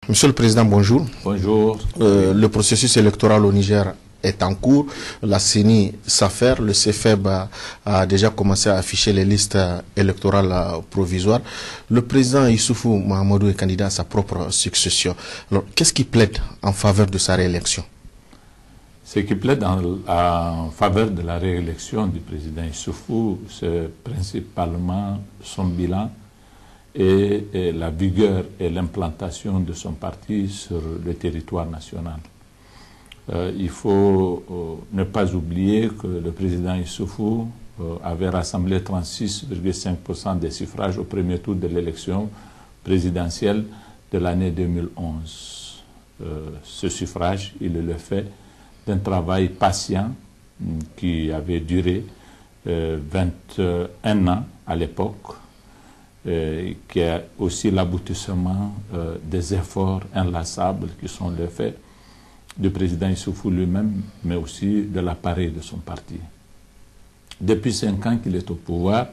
Monsieur le Président, bonjour. Bonjour. Le processus électoral au Niger est en cours. La CENI s'affaire. Le CFEB a déjà commencé à afficher les listes électorales provisoires. Le président Issoufou Mahamadou est candidat à sa propre succession. Alors, qu'est-ce qui plaide en faveur de sa réélection? Ce qui plaide en faveur de la réélection du président Issoufou, c'est principalement son bilan et la vigueur et l'implantation de son parti sur le territoire national. Il faut ne pas oublier que le président Issoufou avait rassemblé 36,5% des suffrages au premier tour de l'élection présidentielle de l'année 2011. Ce suffrage, il le fait d'un travail patient qui avait duré 21 ans à l'époque, qui est aussi l'aboutissement des efforts inlassables qui sont les faits du président Issoufou lui-même, mais aussi de l'appareil de son parti. Depuis 5 ans qu'il est au pouvoir,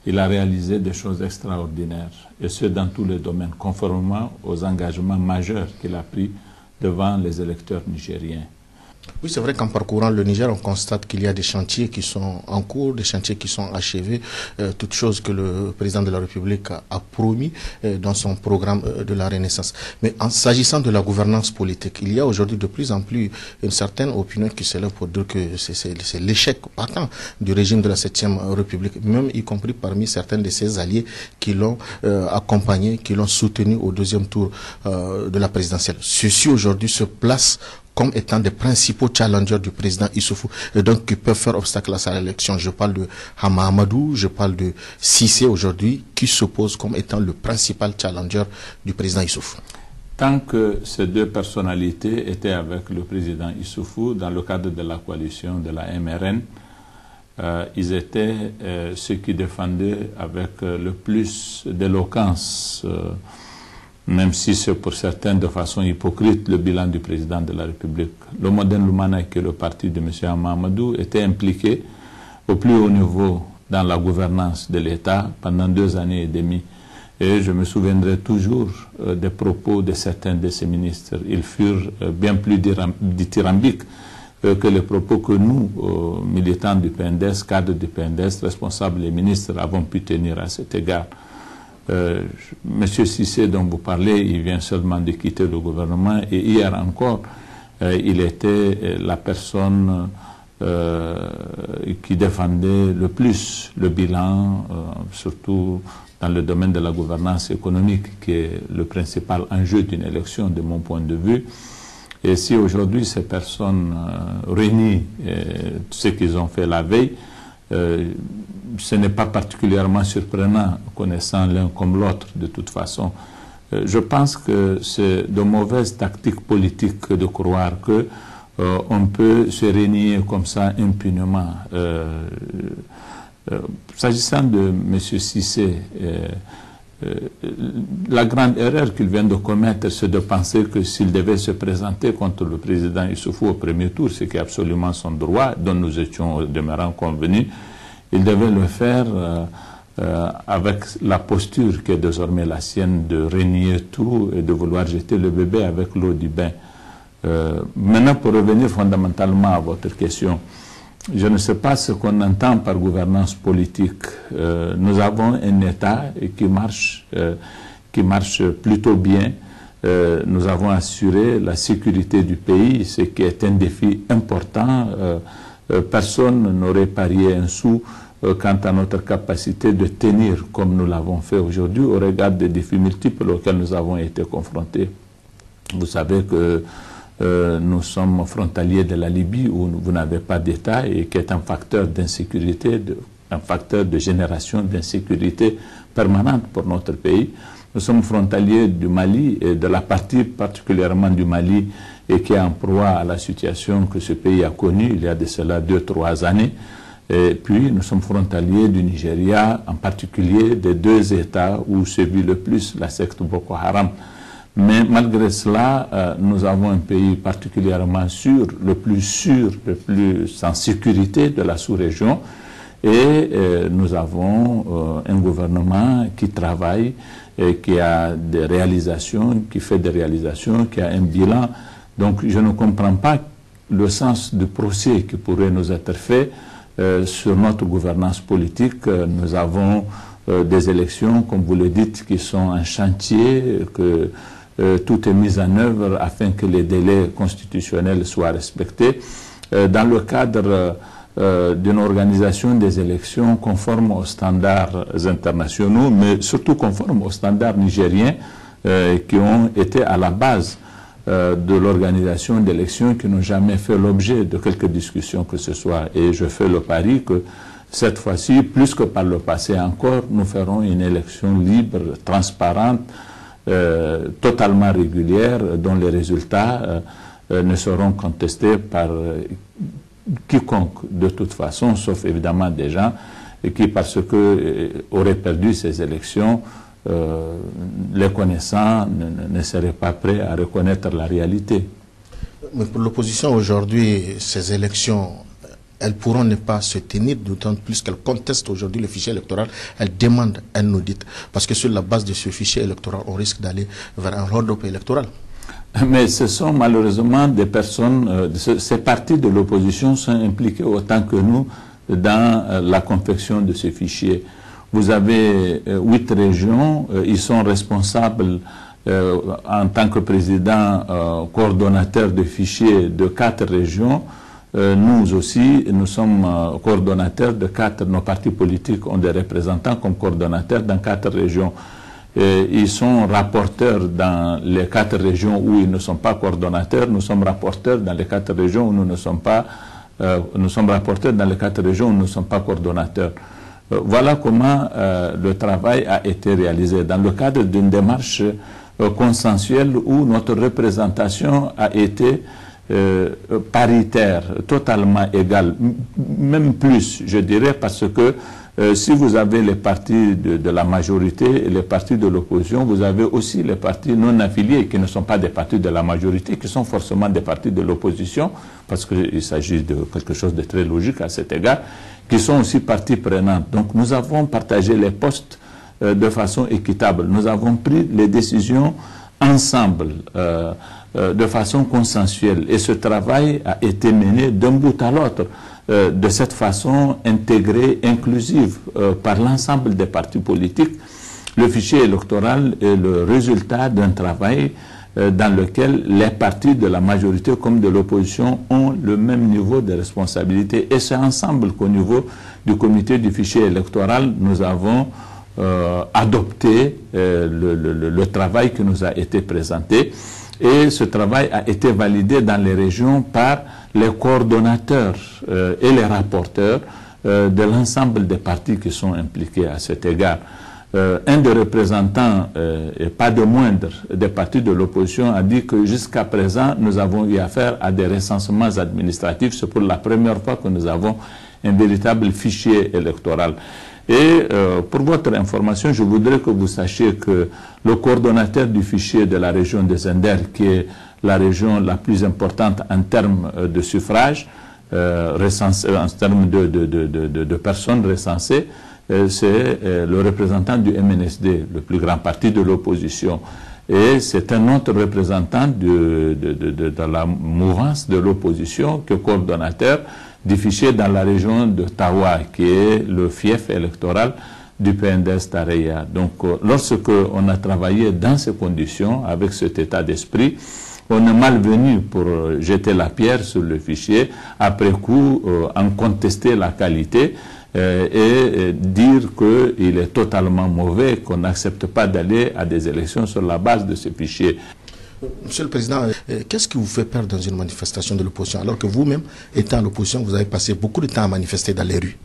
il a réalisé des choses extraordinaires, et ce dans tous les domaines, conformément aux engagements majeurs qu'il a pris devant les électeurs nigériens. Oui, c'est vrai qu'en parcourant le Niger, on constate qu'il y a des chantiers qui sont en cours, des chantiers qui sont achevés, toutes choses que le président de la République a promis dans son programme de la Renaissance. Mais en s'agissant de la gouvernance politique, il y a aujourd'hui de plus en plus une certaine opinion qui s'élève pour dire que c'est l'échec patent du régime de la 7e République, même y compris parmi certains de ses alliés qui l'ont accompagné, qui l'ont soutenu au deuxième tour de la présidentielle. Ceux-ci aujourd'hui se placent comme étant des principaux challengers du président Issoufou, et donc qui peuvent faire obstacle à sa élection. Je parle de Hama Amadou, je parle de Cissé aujourd'hui, qui s'oppose comme étant le principal challenger du président Issoufou. Tant que ces deux personnalités étaient avec le président Issoufou dans le cadre de la coalition de la MRN, ils étaient ceux qui défendaient avec le plus d'éloquence, même si c'est pour certains de façon hypocrite, le bilan du président de la République. Le Modern Lumana, qui est le parti de M. Mahamadou, était impliqué au plus haut niveau dans la gouvernance de l'État pendant 2 années et demie. Et je me souviendrai toujours des propos de certains de ces ministres. Ils furent bien plus dithyrambiques que les propos que nous, militants du PNDS, cadres du PNDS, responsables et ministres, avons pu tenir à cet égard. Monsieur Cissé, dont vous parlez, il vient seulement de quitter le gouvernement, et hier encore, il était la personne qui défendait le plus le bilan, surtout dans le domaine de la gouvernance économique, qui est le principal enjeu d'une élection de mon point de vue. Et si aujourd'hui ces personnes renient ce qu'ils ont fait la veille, ce n'est pas particulièrement surprenant, connaissant l'un comme l'autre de toute façon. Je pense que c'est de mauvaise tactique politique de croire que on peut se renier comme ça impunément. S'agissant de M. Cissé, la grande erreur qu'il vient de commettre, c'est de penser que s'il devait se présenter contre le président Issoufou au premier tour, ce qui est absolument son droit, dont nous étions au demeurant convenus, il devait le faire avec la posture qui est désormais la sienne de renier tout et de vouloir jeter le bébé avec l'eau du bain. Maintenant, pour revenir fondamentalement à votre question, je ne sais pas ce qu'on entend par gouvernance politique. Nous avons un État qui marche plutôt bien. Nous avons assuré la sécurité du pays, ce qui est un défi important. Personne n'aurait parié un sou quant à notre capacité de tenir comme nous l'avons fait aujourd'hui au regard des défis multiples auxquels nous avons été confrontés. Vous savez que nous sommes frontaliers de la Libye où vous n'avez pas d'État et qui est un facteur d'insécurité, un facteur de génération d'insécurité permanente pour notre pays. Nous sommes frontaliers du Mali et de la partie particulièrement du Mali et qui est en proie à la situation que ce pays a connue il y a de cela 2-3 années. Et puis nous sommes frontaliers du Nigeria, en particulier des 2 États où sévit le plus la secte Boko Haram. Mais malgré cela, nous avons un pays particulièrement sûr, le plus en sécurité de la sous-région. Et nous avons un gouvernement qui travaille, qui a des réalisations, qui fait des réalisations, qui a un bilan. Donc je ne comprends pas le sens du procès qui pourrait nous être fait sur notre gouvernance politique. Nous avons des élections, comme vous le dites, qui sont en chantier, que tout est mis en œuvre afin que les délais constitutionnels soient respectés. Dans le cadre d'une organisation des élections conforme aux standards internationaux, mais surtout conforme aux standards nigériens qui ont été à la base de l'organisation d'élections, qui n'ont jamais fait l'objet de quelque discussion que ce soit. Et je fais le pari que cette fois-ci, plus que par le passé encore, nous ferons une élection libre, transparente, totalement régulière, dont les résultats ne seront contestés par quiconque de toute façon, sauf évidemment des gens qui, parce que auraient perdu ces élections, les connaissants ne seraient pas prêts à reconnaître la réalité. Mais pour l'opposition aujourd'hui, ces élections, elles pourront ne pas se tenir, d'autant plus qu'elles contestent aujourd'hui le fichier électoral. Elles demandent un audit, parce que sur la base de ce fichier électoral, on risque d'aller vers un hold-up électoral. Mais ce sont malheureusement des personnes, ces partis de l'opposition sont impliqués autant que nous dans la confection de ce fichier. Vous avez 8 régions, ils sont responsables en tant que président coordonnateur de fichiers de 4 régions. Nous aussi, nous sommes coordonnateurs de 4, nos partis politiques ont des représentants comme coordonnateurs dans 4 régions. Ils sont rapporteurs dans les 4 régions où ils ne sont pas coordonnateurs. Nous sommes rapporteurs dans les 4 régions où nous ne sommes pas, nous sommes rapporteurs dans les 4 régions où nous ne sommes pas coordonnateurs. Voilà comment le travail a été réalisé dans le cadre d'une démarche consensuelle où notre représentation a été paritaire, totalement égale, même plus, je dirais, parce que si vous avez les partis de la majorité et les partis de l'opposition, vous avez aussi les partis non affiliés qui ne sont pas des partis de la majorité, qui sont forcément des partis de l'opposition, parce qu'il s'agit de quelque chose de très logique à cet égard, qui sont aussi parties prenantes. Donc nous avons partagé les postes de façon équitable. Nous avons pris les décisions ensemble, de façon consensuelle. Et ce travail a été mené d'un bout à l'autre, de cette façon intégrée, inclusive, par l'ensemble des partis politiques. Le fichier électoral est le résultat d'un travail dans lequel les partis de la majorité comme de l'opposition ont le même niveau de responsabilité. Et c'est ensemble qu'au niveau du comité du fichier électoral, nous avons adopté le travail qui nous a été présenté. Et ce travail a été validé dans les régions par les coordonnateurs et les rapporteurs de l'ensemble des partis qui sont impliqués à cet égard. Un des représentants, et pas de moindre, des partis de l'opposition a dit que jusqu'à présent, nous avons eu affaire à des recensements administratifs. C'est pour la première fois que nous avons un véritable fichier électoral. Et pour votre information, je voudrais que vous sachiez que le coordonnateur du fichier de la région des Zender, qui est la région la plus importante en termes de suffrage, en termes de personnes recensées, c'est le représentant du MNSD, le plus grand parti de l'opposition. Et c'est un autre représentant de la mouvance de l'opposition que coordonnateur du fichier dans la région de Tawa, qui est le fief électoral du PNDS Tareya. Donc, lorsque on a travaillé dans ces conditions, avec cet état d'esprit, on est malvenu pour jeter la pierre sur le fichier, après coup, en contester la qualité et dire qu'il est totalement mauvais, qu'on n'accepte pas d'aller à des élections sur la base de ce fichier. Monsieur le Président, qu'est-ce qui vous fait peur dans une manifestation de l'opposition, alors que vous-même, étant à l'opposition, vous avez passé beaucoup de temps à manifester dans les rues?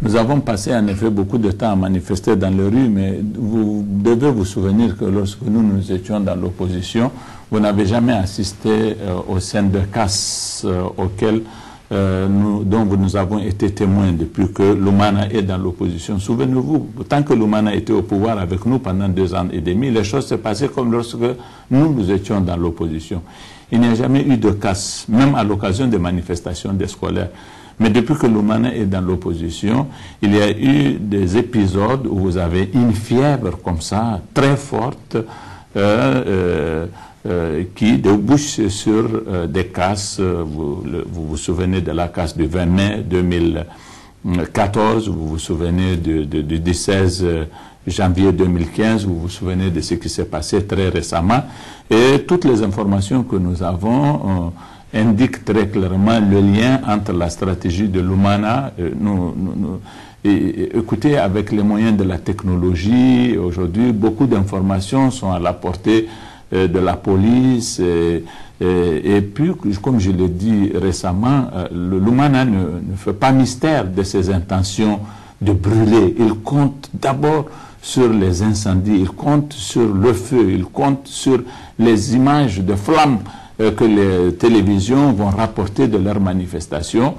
Nous avons passé en effet beaucoup de temps à manifester dans les rues, mais vous devez vous souvenir que lorsque nous étions dans l'opposition, vous n'avez jamais assisté aux scènes de casse auxquelles dont nous avons été témoins depuis que Lumana est dans l'opposition. Souvenez-vous, tant que Lumana était au pouvoir avec nous pendant 2 ans et demi, les choses se passaient comme lorsque nous étions dans l'opposition. Il n'y a jamais eu de casse, même à l'occasion des manifestations des scolaires. Mais depuis que Lumana est dans l'opposition, il y a eu des épisodes où vous avez une fièvre comme ça, très forte, qui débouche sur des casses. Vous vous souvenez de la casse du 20 mai 2014, vous vous souvenez du 16 janvier 2015, vous vous souvenez de ce qui s'est passé très récemment. Et toutes les informations que nous avons indiquent très clairement le lien entre la stratégie de Lumana. Écoutez, avec les moyens de la technologie, aujourd'hui, beaucoup d'informations sont à la portée de la police. Et puis, comme je l'ai dit récemment, le Lumana ne fait pas mystère de ses intentions de brûler. Il compte d'abord sur les incendies, il compte sur le feu, il compte sur les images de flammes que les télévisions vont rapporter de leurs manifestations.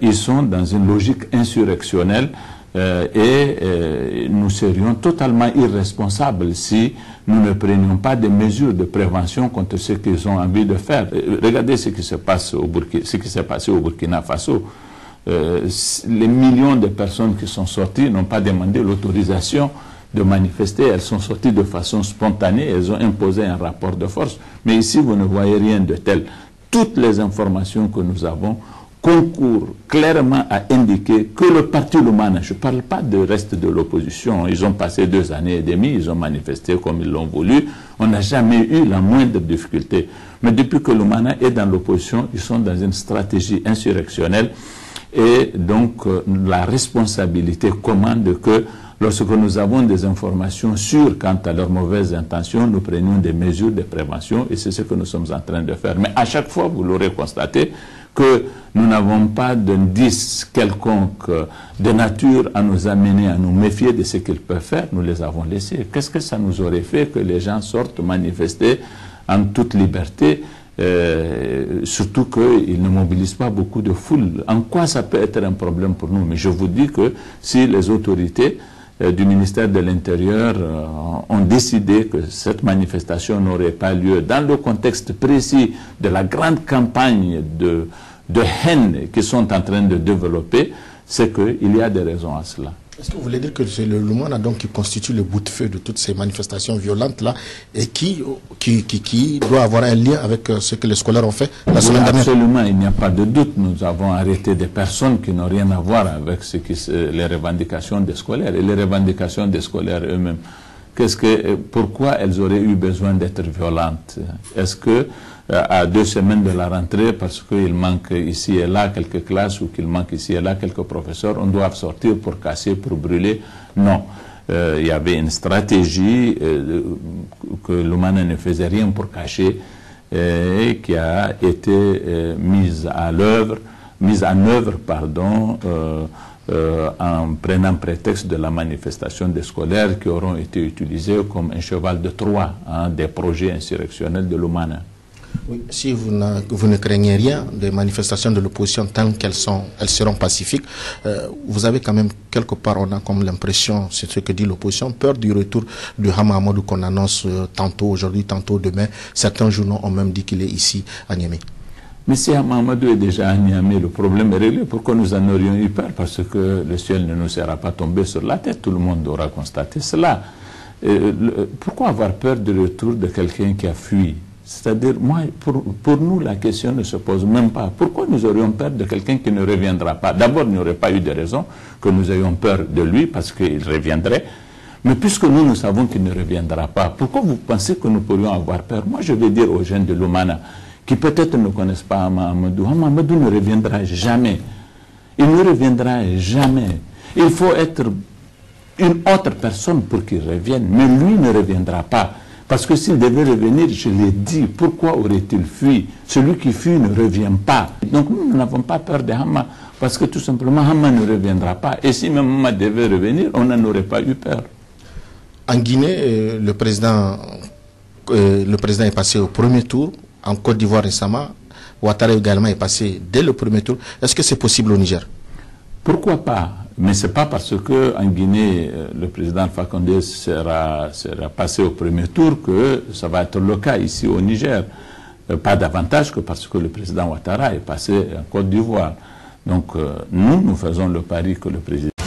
Ils sont dans une logique insurrectionnelle et nous serions totalement irresponsables si nous ne prenions pas des mesures de prévention contre ce qu'ils ont envie de faire. Regardez ce qui se passe ce qui s'est passé au Burkina Faso. Les millions de personnes qui sont sorties n'ont pas demandé l'autorisation de manifester, elles sont sorties de façon spontanée, elles ont imposé un rapport de force. Mais ici, vous ne voyez rien de tel. Toutes les informations que nous avons concourent clairement à indiquer que le parti Lumana, je ne parle pas du reste de l'opposition, ils ont passé 2 années et demie, ils ont manifesté comme ils l'ont voulu, on n'a jamais eu la moindre difficulté. Mais depuis que Lumana est dans l'opposition, ils sont dans une stratégie insurrectionnelle et donc la responsabilité commande que lorsque nous avons des informations sûres quant à leurs mauvaises intentions, nous prenions des mesures de prévention et c'est ce que nous sommes en train de faire. Mais à chaque fois, vous l'aurez constaté, que nous n'avons pas d'indice quelconque de nature à nous amener à nous méfier de ce qu'ils peuvent faire, nous les avons laissés. Qu'est-ce que ça nous aurait fait que les gens sortent manifester en toute liberté, surtout qu'ils ne mobilisent pas beaucoup de foule? En quoi ça peut être un problème pour nous? Mais je vous dis que si les autorités du ministère de l'Intérieur ont décidé que cette manifestation n'aurait pas lieu dans le contexte précis de la grande campagne de haine qu'ils sont en train de développer, c'est qu'il y a des raisons à cela. Est-ce que vous voulez dire que c'est le Lumana donc qui constitue le bout de feu de toutes ces manifestations violentes-là et qui doit avoir un lien avec ce que les scolaires ont fait la semaine dernière? Absolument, il n'y a pas de doute. Nous avons arrêté des personnes qui n'ont rien à voir avec les revendications des scolaires et les revendications des scolaires eux-mêmes. Pourquoi elles auraient eu besoin d'être violentes? Est-ce que à 2 semaines de la rentrée, parce qu'il manque ici et là quelques classes ou qu'il manque ici et là quelques professeurs, on doit sortir pour casser, pour brûler? Non. Il y avait une stratégie que Lumana ne faisait rien pour cacher et qui a été mise en œuvre, en prenant prétexte de la manifestation des scolaires qui auront été utilisés comme un cheval de Troie des projets insurrectionnels de Lumana. Oui, si vous ne craignez rien des manifestations de l'opposition tant qu'elles seront pacifiques, vous avez quand même quelque part, on a comme l'impression, c'est ce que dit l'opposition, peur du retour de Hama Amadou qu'on annonce tantôt aujourd'hui, tantôt demain. Certains journaux ont même dit qu'il est ici à Niamey. Mais si Hama Amadou est déjà à Niamey, le problème est réglé. Pourquoi nous en aurions eu peur? Parce que le ciel ne nous sera pas tombé sur la tête. Tout le monde aura constaté cela. Pourquoi avoir peur du retour de quelqu'un qui a fui? C'est-à-dire, pour nous, la question ne se pose même pas. Pourquoi nous aurions peur de quelqu'un qui ne reviendra pas? D'abord, il n'y aurait pas eu de raison que nous ayons peur de lui parce qu'il reviendrait. Mais puisque nous savons qu'il ne reviendra pas, pourquoi vous pensez que nous pourrions avoir peur? Moi, je vais dire aux jeunes de Lumana, qui peut-être ne connaissent pas Hama Amadou, Hama Amadou ne reviendra jamais. Il ne reviendra jamais. Il faut être une autre personne pour qu'il revienne, mais lui ne reviendra pas. Parce que s'il devait revenir, je l'ai dit, pourquoi aurait-il fui? Celui qui fuit ne revient pas. Donc nous n'avons pas peur de Hama, parce que tout simplement Hama ne reviendra pas. Et si même Hama devait revenir, on n'en aurait pas eu peur. En Guinée, le président est passé au premier tour. En Côte d'Ivoire récemment, Ouattara également est passé dès le premier tour. Est-ce que c'est possible au Niger? Pourquoi pas? Mais ce n'est pas parce qu'en Guinée, le président Alpha Condé sera passé au premier tour que ça va être le cas ici au Niger. Pas davantage que parce que le président Ouattara est passé en Côte d'Ivoire. Donc nous faisons le pari que le président